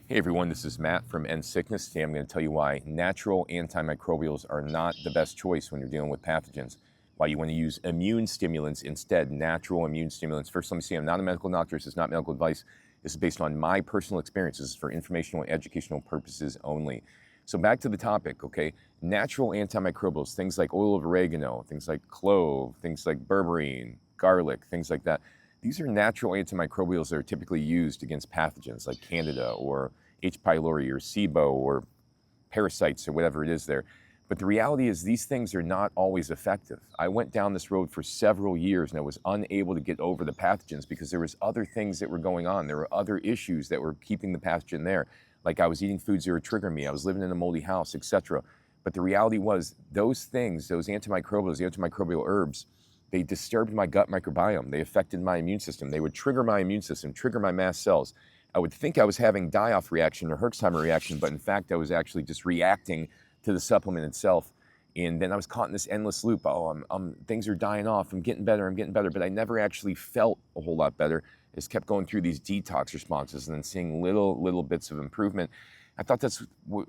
Hey everyone, this is Matt from End Sickness. Today I'm going to tell you why natural antimicrobials are not the best choice when you're dealing with pathogens. Why you want to use immune stimulants instead, natural immune stimulants. First, let me say I'm not a medical doctor. This is not medical advice. This is based on my personal experience. This is for informational and educational purposes only. So back to the topic, okay? Natural antimicrobials, things like oil of oregano, things like clove, things like berberine, garlic, things like that. These are natural antimicrobials that are typically used against pathogens like Candida or H. pylori or SIBO or parasites or whatever it is there. But the reality is these things are not always effective. I went down this road for several years and I was unable to get over the pathogens because there was other things that were going on. There were other issues that were keeping the pathogen there. Like I was eating foods that were triggering me. I was living in a moldy house, etc. But the reality was those things, those antimicrobials, the antimicrobial herbs, they disturbed my gut microbiome. They affected my immune system. They would trigger my immune system, trigger my mast cells. I would think I was having die-off reaction or Herxheimer reaction, but in fact, I was actually just reacting to the supplement itself. And then I was caught in this endless loop. Oh, things are dying off. I'm getting better. But I never actually felt a whole lot better. I just kept going through these detox responses and then seeing little bits of improvement. I thought that's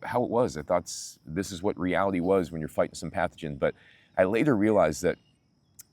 how it was. I thought this is what reality was when you're fighting some pathogen. But I later realized that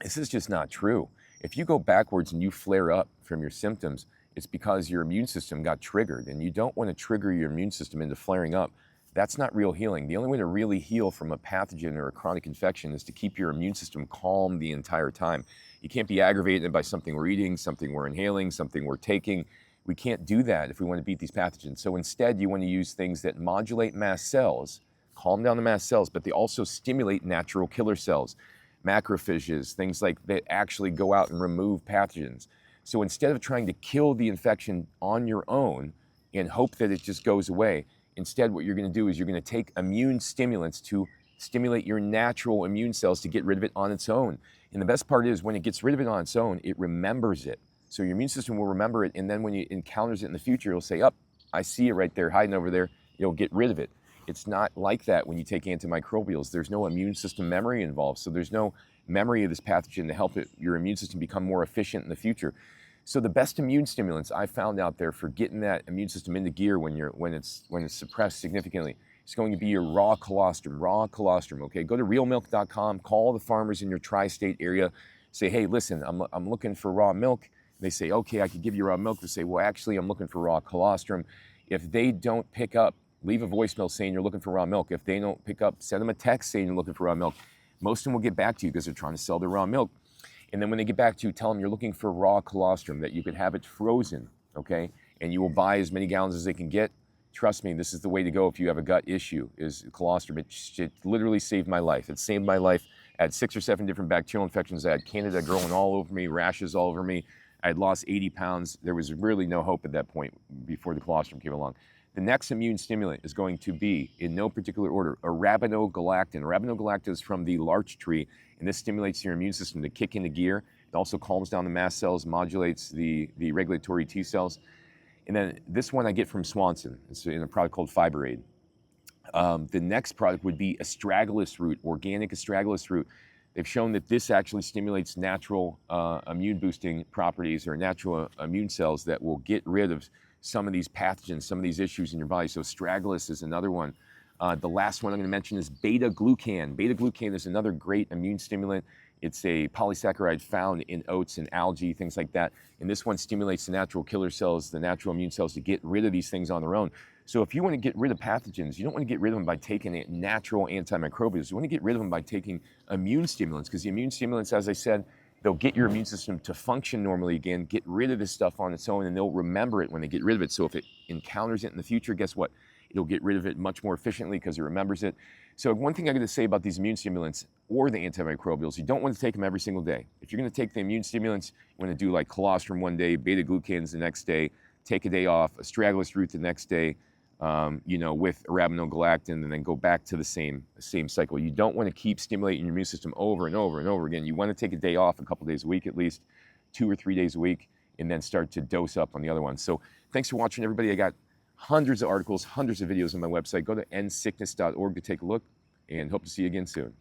this is just not true. If you go backwards and you flare up from your symptoms, it's because your immune system got triggered, and you don't want to trigger your immune system into flaring up. That's not real healing. The only way to really heal from a pathogen or a chronic infection is to keep your immune system calm the entire time. You can't be aggravated by something we're eating, something we're inhaling, something we're taking. We can't do that if we want to beat these pathogens. So instead, you want to use things that modulate mast cells, calm down the mast cells, but they also stimulate natural killer cells, macrophages, things like that actually go out and remove pathogens. So instead of trying to kill the infection on your own and hope that it just goes away, instead what you're going to do is you're going to take immune stimulants to stimulate your natural immune cells to get rid of it on its own. And the best part is when it gets rid of it on its own, it remembers it. So your immune system will remember it, and then when it encounters it in the future, it'll say, I see it right there, hiding over there. It'll get rid of it. It's not like that when you take antimicrobials. There's no immune system memory involved, so there's no memory of this pathogen to help your immune system become more efficient in the future. So the best immune stimulants I found out there for getting that immune system into gear when it's suppressed significantly is going to be your raw colostrum. Raw colostrum. Okay, go to realmilk.com. Call the farmers in your tri-state area. Say, hey, listen, I'm looking for raw milk. They say, okay, I could give you raw milk. They say, well, actually, I'm looking for raw colostrum. If they don't pick up, leave a voicemail saying you're looking for raw milk. If they don't pick up, send them a text saying you're looking for raw milk. Most of them will get back to you because they're trying to sell their raw milk. And then when they get back to you, tell them you're looking for raw colostrum, that you could have it frozen, okay? And you will buy as many gallons as they can get. Trust me, this is the way to go if you have a gut issue, is colostrum. It literally saved my life. It saved my life. I had 6 or 7 different bacterial infections. I had Candida growing all over me, rashes all over me. I had lost 80 pounds. There was really no hope at that point before the colostrum came along. The next immune stimulant is going to be, in no particular order, arabinogalactin. Arabinogalactin is from the larch tree, and this stimulates your immune system to kick into gear. It also calms down the mast cells, modulates the regulatory T cells. And then this one I get from Swanson. It's in a product called Fiberade. The next product would be astragalus root, organic astragalus root. They've shown that this actually stimulates natural immune boosting properties or natural immune cells that will get rid of some of these pathogens, some of these issues in your body. So astragalus is another one. The last one I'm going to mention is beta-glucan. Beta-glucan is another great immune stimulant. It's a polysaccharide found in oats and algae, things like that. And this one stimulates the natural killer cells, the natural immune cells, to get rid of these things on their own. So if you want to get rid of pathogens, you don't want to get rid of them by taking natural antimicrobials. You want to get rid of them by taking immune stimulants, because the immune stimulants, as I said, they'll get your immune system to function normally again, get rid of this stuff on its own, and they'll remember it when they get rid of it. So if it encounters it in the future, guess what? It'll get rid of it much more efficiently because it remembers it. So one thing I got to say about these immune stimulants or the antimicrobials, you don't want to take them every single day. If you're going to take the immune stimulants, you want to do like colostrum one day, beta-glucans the next day, take a day off, astragalus root the next day, with arabinogalactin, and then go back to the same cycle. You don't want to keep stimulating your immune system over and over and over again. You want to take a day off, a couple days a week at least, 2 or 3 days a week, and then start to dose up on the other ones. So thanks for watching, everybody. I got hundreds of articles, hundreds of videos on my website. Go to endsickness.org to take a look, and hope to see you again soon.